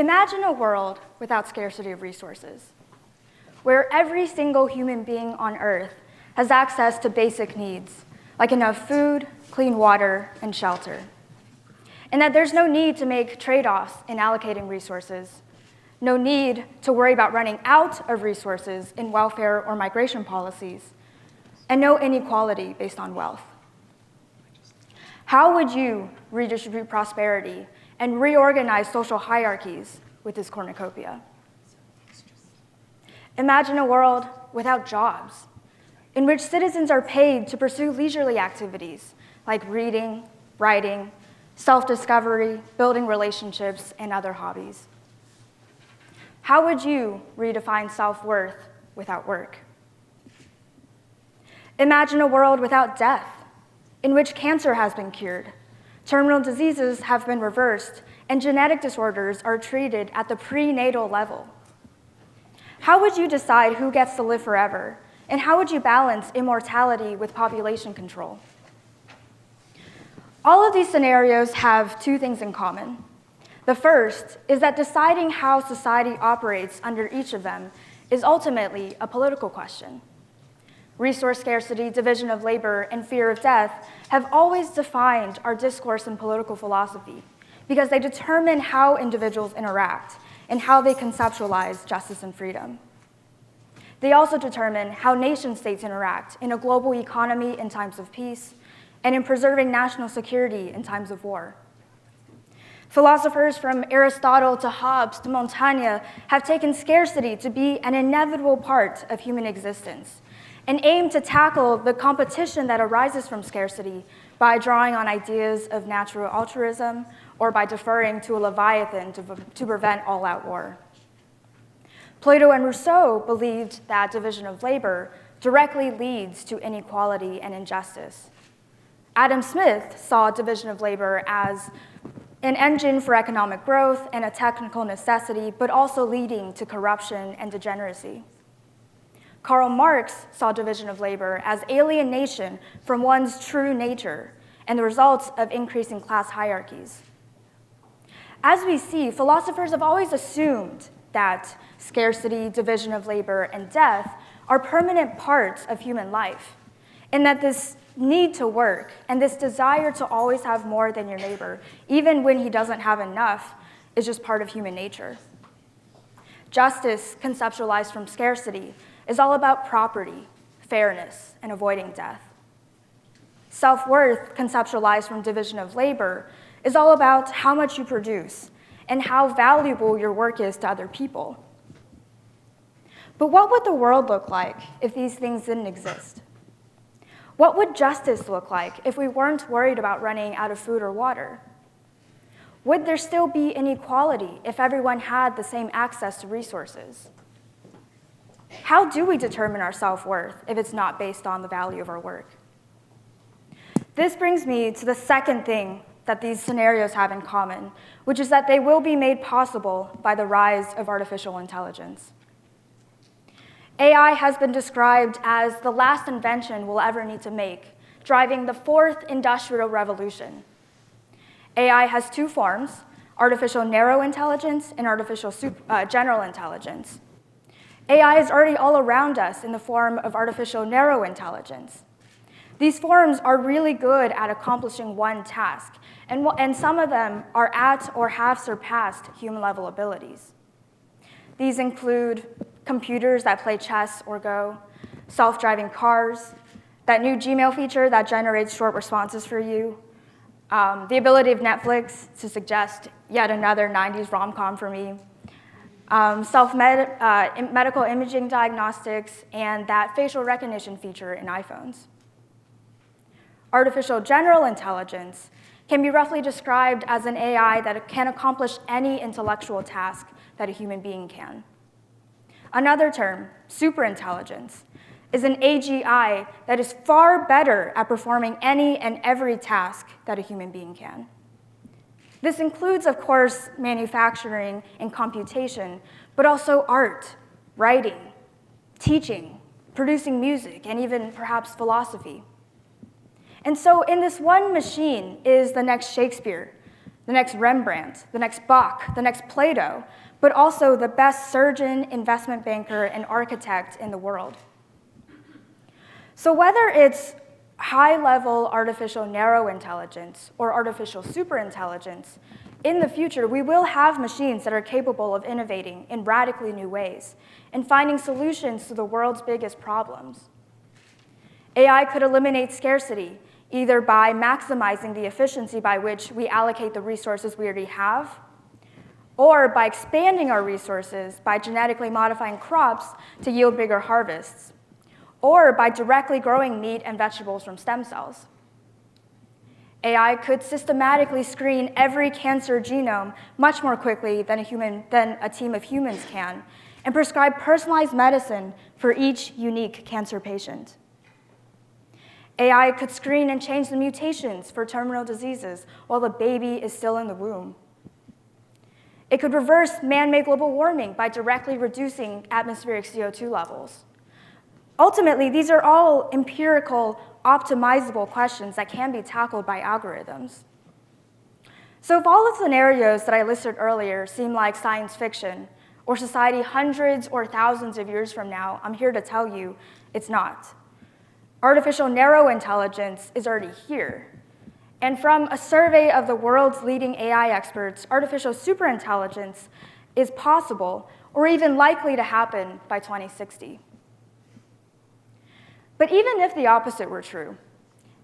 Imagine a world without scarcity of resources, where every single human being on Earth has access to basic needs, like enough food, clean water, and shelter. And that there's no need to make trade-offs in allocating resources, no need to worry about running out of resources in welfare or migration policies, and no inequality based on wealth. How would you redistribute prosperity and reorganize social hierarchies with this cornucopia? Imagine a world without jobs, in which citizens are paid to pursue leisurely activities like reading, writing, self-discovery, building relationships, and other hobbies. How would you redefine self-worth without work? Imagine a world without death, in which cancer has been cured, terminal diseases have been reversed, and genetic disorders are treated at the prenatal level. How would you decide who gets to live forever? And how would you balance immortality with population control? All of these scenarios have two things in common. The first is that deciding how society operates under each of them is ultimately a political question. Resource scarcity, division of labor, and fear of death have always defined our discourse in political philosophy because they determine how individuals interact and how they conceptualize justice and freedom. They also determine how nation-states interact in a global economy in times of peace and in preserving national security in times of war. Philosophers from Aristotle to Hobbes to Montaigne have taken scarcity to be an inevitable part of human existence and aim to tackle the competition that arises from scarcity by drawing on ideas of natural altruism or by deferring to a leviathan to prevent all-out war. Plato and Rousseau believed that division of labor directly leads to inequality and injustice. Adam Smith saw division of labor as an engine for economic growth and a technical necessity, but also leading to corruption and degeneracy. Karl Marx saw division of labor as alienation from one's true nature and the results of increasing class hierarchies. As we see, philosophers have always assumed that scarcity, division of labor, and death are permanent parts of human life, and that this need to work and this desire to always have more than your neighbor, even when he doesn't have enough, is just part of human nature. Justice, conceptualized from scarcity, is all about property, fairness, and avoiding death. Self-worth, conceptualized from division of labor, is all about how much you produce and how valuable your work is to other people. But what would the world look like if these things didn't exist? What would justice look like if we weren't worried about running out of food or water? Would there still be inequality if everyone had the same access to resources? How do we determine our self-worth if it's not based on the value of our work? This brings me to the second thing that these scenarios have in common, which is that they will be made possible by the rise of artificial intelligence. AI has been described as the last invention we'll ever need to make, driving the fourth industrial revolution. AI has two forms, artificial narrow intelligence and artificial general intelligence. AI is already all around us in the form of artificial narrow intelligence. These forms are really good at accomplishing one task, and some of them are at or have surpassed human-level abilities. These include computers that play chess or Go, self-driving cars, that new Gmail feature that generates short responses for you, the ability of Netflix to suggest yet another 90s rom-com for me, medical imaging diagnostics, and that facial recognition feature in iPhones. Artificial general intelligence can be roughly described as an AI that can accomplish any intellectual task that a human being can. Another term, superintelligence, is an AGI that is far better at performing any and every task that a human being can. This includes, of course, manufacturing and computation, but also art, writing, teaching, producing music, and even perhaps philosophy. And so in this one machine is the next Shakespeare, the next Rembrandt, the next Bach, the next Plato, but also the best surgeon, investment banker, and architect in the world. So whether it's high-level artificial narrow intelligence or artificial superintelligence, in the future, we will have machines that are capable of innovating in radically new ways and finding solutions to the world's biggest problems. AI could eliminate scarcity, either by maximizing the efficiency by which we allocate the resources we already have, or by expanding our resources by genetically modifying crops to yield bigger harvests, or by directly growing meat and vegetables from stem cells. AI could systematically screen every cancer genome much more quickly than a team of humans can, and prescribe personalized medicine for each unique cancer patient. AI could screen and change the mutations for terminal diseases while the baby is still in the womb. It could reverse man-made global warming by directly reducing atmospheric CO2 levels. Ultimately, these are all empirical, optimizable questions that can be tackled by algorithms. So if all the scenarios that I listed earlier seem like science fiction, or society hundreds or thousands of years from now, I'm here to tell you it's not. Artificial narrow intelligence is already here. And from a survey of the world's leading AI experts, artificial superintelligence is possible or even likely to happen by 2060. But even if the opposite were true,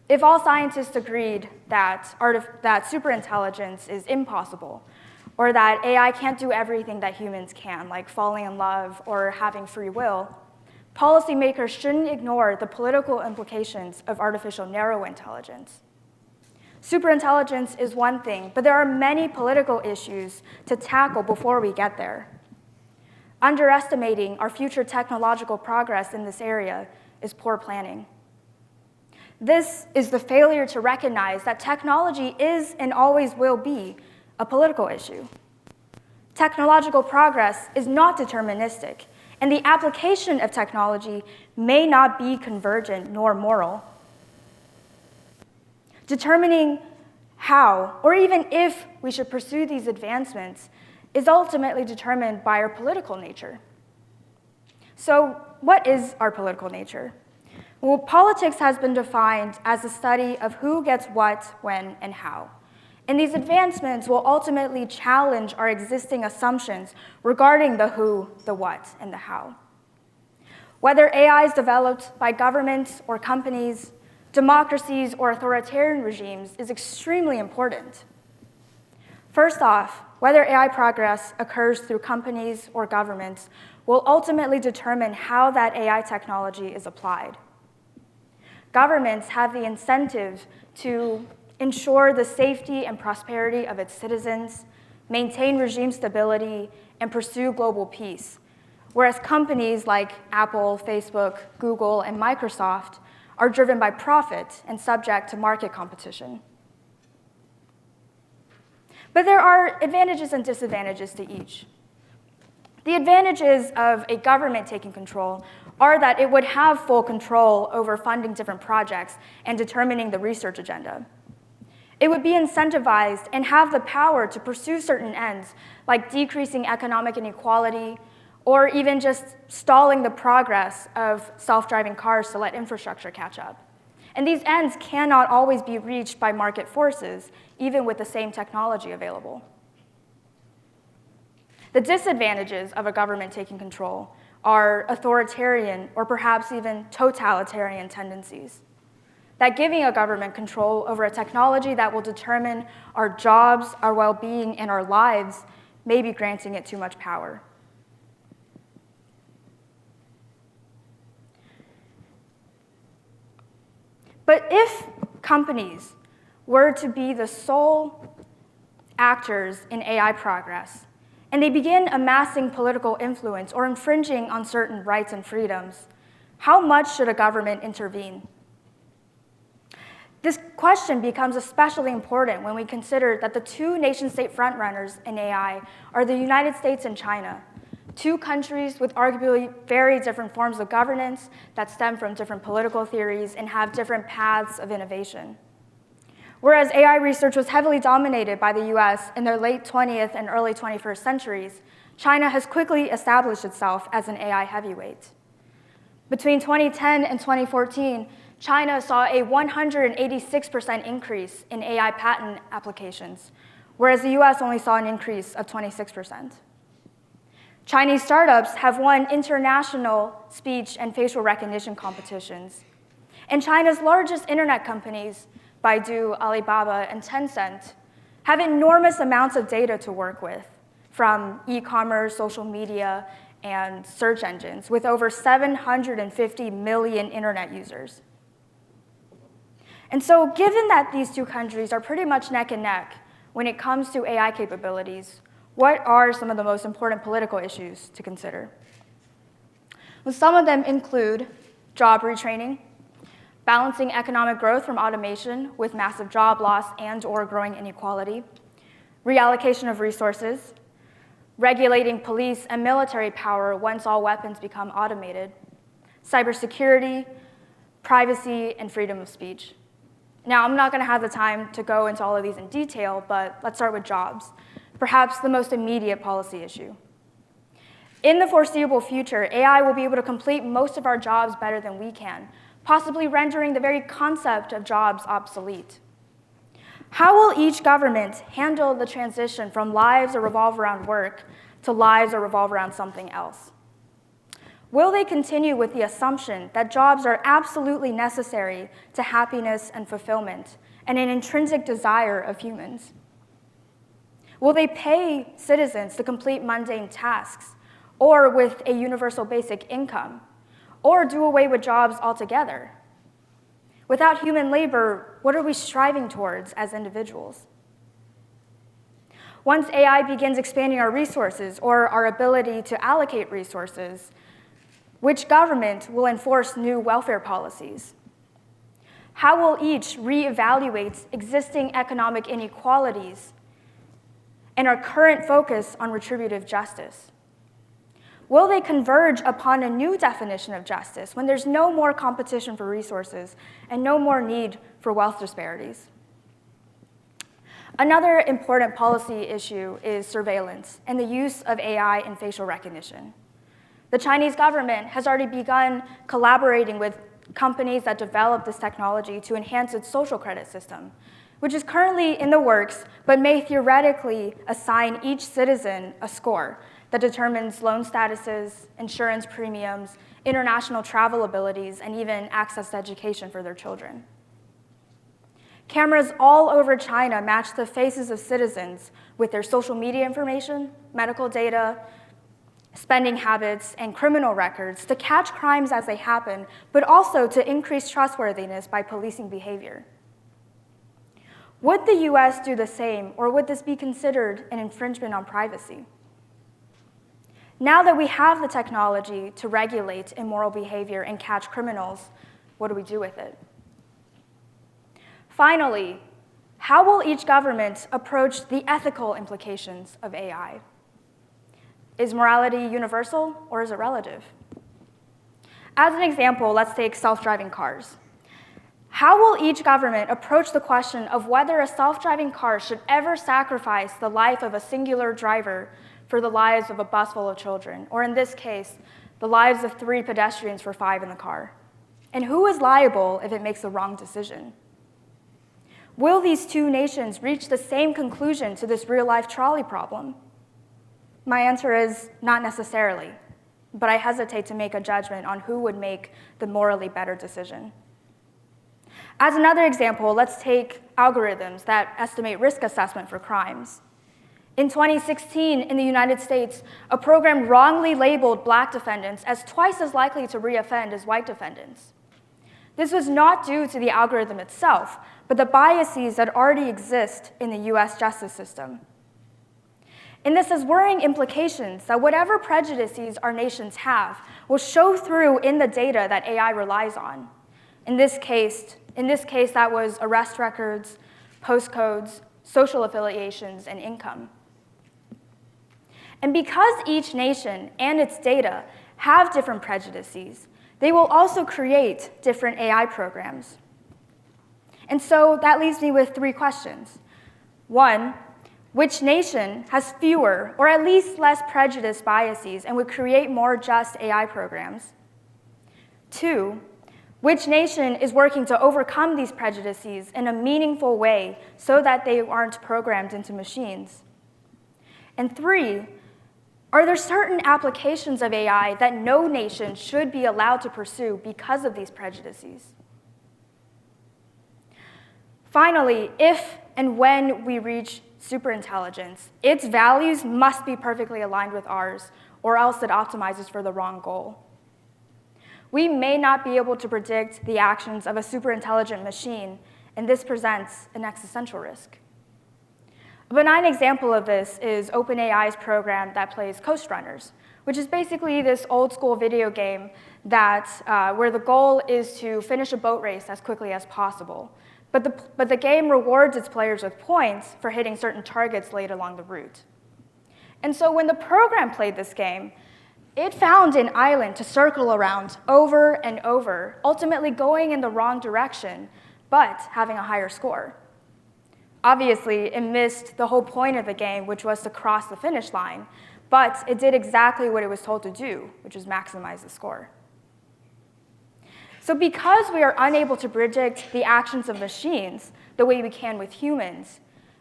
if all scientists agreed that superintelligence is impossible, or that AI can't do everything that humans can, like falling in love or having free will, policymakers shouldn't ignore the political implications of artificial narrow intelligence. Superintelligence is one thing, but there are many political issues to tackle before we get there. Underestimating our future technological progress in this area is poor planning. This is the failure to recognize that technology is and always will be a political issue. Technological progress is not deterministic, and the application of technology may not be convergent nor moral. Determining how, or even if we should pursue these advancements, is ultimately determined by our political nature. So, what is our political nature? Well, politics has been defined as the study of who gets what, when, and how. And these advancements will ultimately challenge our existing assumptions regarding the who, the what, and the how. Whether AI is developed by governments or companies, democracies or authoritarian regimes is extremely important. First off, whether AI progress occurs through companies or governments will ultimately determine how that AI technology is applied. Governments have the incentive to ensure the safety and prosperity of its citizens, maintain regime stability, and pursue global peace, whereas companies like Apple, Facebook, Google, and Microsoft are driven by profit and subject to market competition. But there are advantages and disadvantages to each. The advantages of a government taking control are that it would have full control over funding different projects and determining the research agenda. It would be incentivized and have the power to pursue certain ends, like decreasing economic inequality, or even just stalling the progress of self-driving cars to let infrastructure catch up. And these ends cannot always be reached by market forces, even with the same technology available. The disadvantages of a government taking control are authoritarian or perhaps even totalitarian tendencies. That giving a government control over a technology that will determine our jobs, our well-being, and our lives may be granting it too much power. But if companies were to be the sole actors in AI progress, and they begin amassing political influence or infringing on certain rights and freedoms, how much should a government intervene? This question becomes especially important when we consider that the two nation-state frontrunners in AI are the United States and China, two countries with arguably very different forms of governance that stem from different political theories and have different paths of innovation. Whereas AI research was heavily dominated by the US in the late 20th and early 21st centuries, China has quickly established itself as an AI heavyweight. Between 2010 and 2014, China saw a 186% increase in AI patent applications, whereas the US only saw an increase of 26%. Chinese startups have won international speech and facial recognition competitions. And China's largest internet companies, Baidu, Alibaba, and Tencent, have enormous amounts of data to work with, from e-commerce, social media, and search engines, with over 750 million internet users. And so given that these two countries are pretty much neck and neck when it comes to AI capabilities, what are some of the most important political issues to consider? Well, some of them include job retraining, balancing economic growth from automation with massive job loss and/or growing inequality, reallocation of resources, regulating police and military power once all weapons become automated, cybersecurity, privacy, and freedom of speech. Now, I'm not going to have the time to go into all of these in detail, but let's start with jobs, perhaps the most immediate policy issue. In the foreseeable future, AI will be able to complete most of our jobs better than we can, possibly rendering the very concept of jobs obsolete. How will each government handle the transition from lives that revolve around work to lives that revolve around something else? Will they continue with the assumption that jobs are absolutely necessary to happiness and fulfillment and an intrinsic desire of humans? Will they pay citizens to complete mundane tasks or with a universal basic income, or do away with jobs altogether? Without human labor, what are we striving towards as individuals? Once AI begins expanding our resources or our ability to allocate resources, which government will enforce new welfare policies? How will each reevaluate existing economic inequalities and our current focus on retributive justice? Will they converge upon a new definition of justice when there's no more competition for resources and no more need for wealth disparities? Another important policy issue is surveillance and the use of AI in facial recognition. The Chinese government has already begun collaborating with companies that develop this technology to enhance its social credit system, which is currently in the works, but may theoretically assign each citizen a score that determines loan statuses, insurance premiums, international travel abilities, and even access to education for their children. Cameras all over China match the faces of citizens with their social media information, medical data, spending habits, and criminal records to catch crimes as they happen, but also to increase trustworthiness by policing behavior. Would the US do the same, or would this be considered an infringement on privacy? Now that we have the technology to regulate immoral behavior and catch criminals, what do we do with it? Finally, how will each government approach the ethical implications of AI? Is morality universal, or is it relative? As an example, let's take self-driving cars. How will each government approach the question of whether a self-driving car should ever sacrifice the life of a singular driver for the lives of a bus full of children, or in this case, the lives of 3 pedestrians for 5 in the car? And who is liable if it makes the wrong decision? Will these two nations reach the same conclusion to this real-life trolley problem? My answer is not necessarily, but I hesitate to make a judgment on who would make the morally better decision. As another example, let's take algorithms that estimate risk assessment for crimes. In 2016, in the United States, a program wrongly labeled Black defendants as twice as likely to reoffend as white defendants. This was not due to the algorithm itself, but the biases that already exist in the US justice system. And this has worrying implications that whatever prejudices our nations have will show through in the data that AI relies on. In this case, that was arrest records, postcodes, social affiliations, and income. And because each nation and its data have different prejudices, they will also create different AI programs. And so that leaves me with 3 questions. 1, which nation has fewer, or at least less prejudice biases, and would create more just AI programs? 2, which nation is working to overcome these prejudices in a meaningful way so that they aren't programmed into machines? And 3, are there certain applications of AI that no nation should be allowed to pursue because of these prejudices? Finally, if and when we reach superintelligence, its values must be perfectly aligned with ours, or else it optimizes for the wrong goal. We may not be able to predict the actions of a superintelligent machine, and this presents an existential risk. A benign example of this is OpenAI's program that plays Coast Runners, which is basically this old school video game where the goal is to finish a boat race as quickly as possible. But the game rewards its players with points for hitting certain targets laid along the route. And so when the program played this game, it found an island to circle around over and over, ultimately going in the wrong direction, but having a higher score. Obviously, it missed the whole point of the game, which was to cross the finish line, but it did exactly what it was told to do, which was maximize the score. So because we are unable to predict the actions of machines the way we can with humans,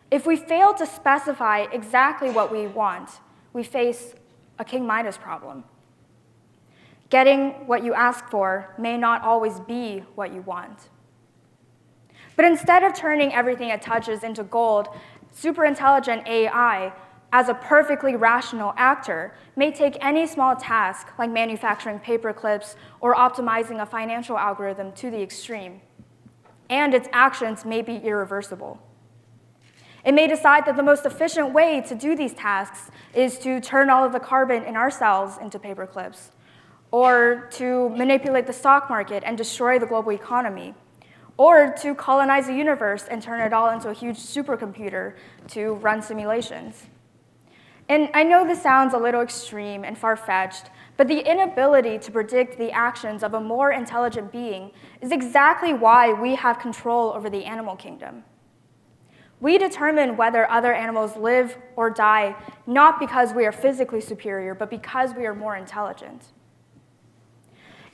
if we fail to specify exactly what we want, we face a King Midas problem. Getting what you ask for may not always be what you want. But instead of turning everything it touches into gold, superintelligent AI, as a perfectly rational actor, may take any small task, like manufacturing paper clips or optimizing a financial algorithm, to the extreme. And its actions may be irreversible. It may decide that the most efficient way to do these tasks is to turn all of the carbon in our cells into paper clips, or to manipulate the stock market and destroy the global economy, or to colonize the universe and turn it all into a huge supercomputer to run simulations. And I know this sounds a little extreme and far-fetched, but the inability to predict the actions of a more intelligent being is exactly why we have control over the animal kingdom. We determine whether other animals live or die, not because we are physically superior, but because we are more intelligent.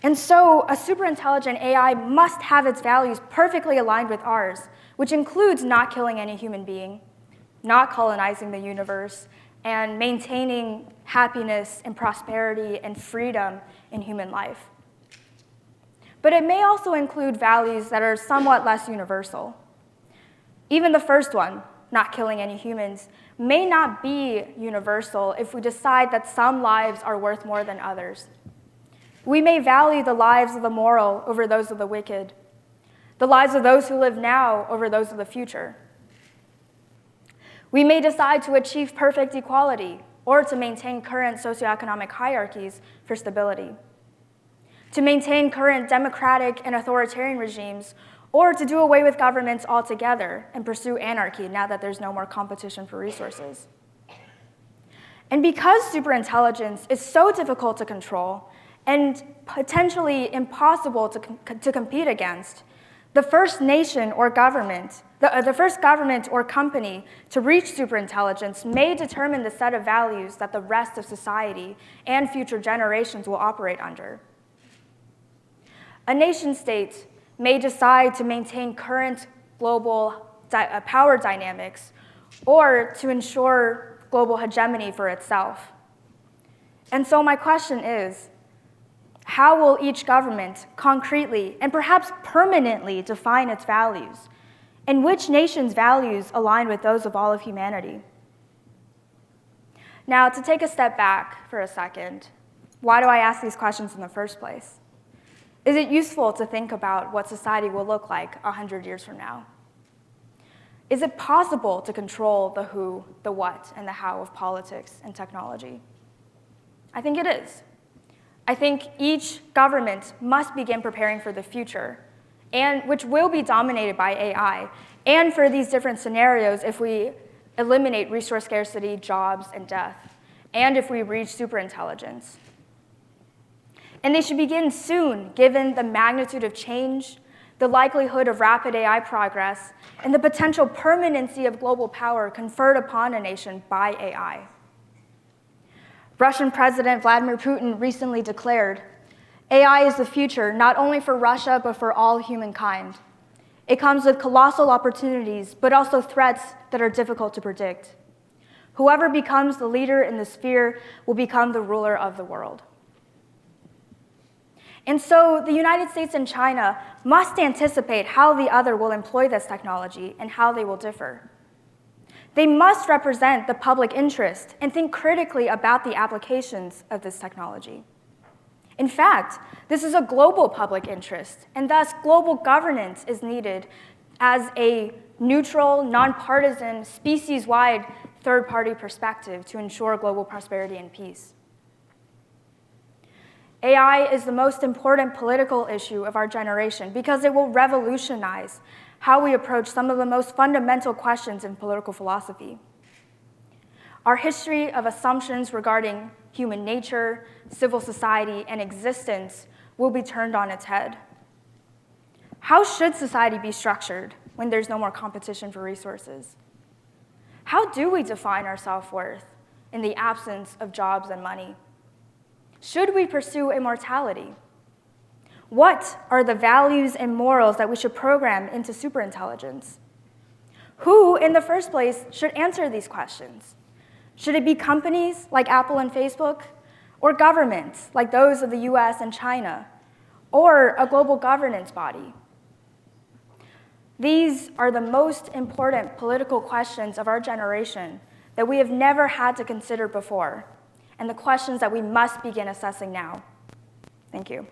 And so a superintelligent AI must have its values perfectly aligned with ours, which includes not killing any human being, not colonizing the universe, and maintaining happiness and prosperity and freedom in human life. But it may also include values that are somewhat less universal. Even the first one, not killing any humans, may not be universal if we decide that some lives are worth more than others. We may value the lives of the moral over those of the wicked, the lives of those who live now over those of the future. We may decide to achieve perfect equality or to maintain current socioeconomic hierarchies for stability, to maintain current democratic and authoritarian regimes, or to do away with governments altogether and pursue anarchy now that there's no more competition for resources. And because superintelligence is so difficult to control and potentially impossible to compete against, the first nation or government, the first government or company to reach superintelligence may determine the set of values that the rest of society and future generations will operate under. A nation-state may decide to maintain current global power dynamics or to ensure global hegemony for itself. And so my question is, how will each government concretely and perhaps permanently define its values? And which nation's values align with those of all of humanity? Now, to take a step back for a second, why do I ask these questions in the first place? Is it useful to think about what society will look like 100 years from now? Is it possible to control the who, the what, and the how of politics and technology? I think it is. I think each government must begin preparing for the future, and which will be dominated by AI, and for these different scenarios if we eliminate resource scarcity, jobs, and death, and if we reach superintelligence. And they should begin soon, given the magnitude of change, the likelihood of rapid AI progress, and the potential permanency of global power conferred upon a nation by AI. Russian President Vladimir Putin recently declared, "AI is the future, not only for Russia, but for all humankind. It comes with colossal opportunities, but also threats that are difficult to predict. Whoever becomes the leader in the sphere will become the ruler of the world." And so the United States and China must anticipate how the other will employ this technology and how they will differ. They must represent the public interest and think critically about the applications of this technology. In fact, this is a global public interest, and thus global governance is needed as a neutral, nonpartisan, species-wide third-party perspective to ensure global prosperity and peace. AI is the most important political issue of our generation because it will revolutionize how we approach some of the most fundamental questions in political philosophy. Our history of assumptions regarding human nature, civil society, and existence will be turned on its head. How should society be structured when there's no more competition for resources? How do we define our self-worth in the absence of jobs and money? Should we pursue immortality? What are the values and morals that we should program into superintelligence? Who, in the first place, should answer these questions? Should it be companies like Apple and Facebook, or governments like those of the US and China, or a global governance body? These are the most important political questions of our generation that we have never had to consider before, and the questions that we must begin assessing now. Thank you.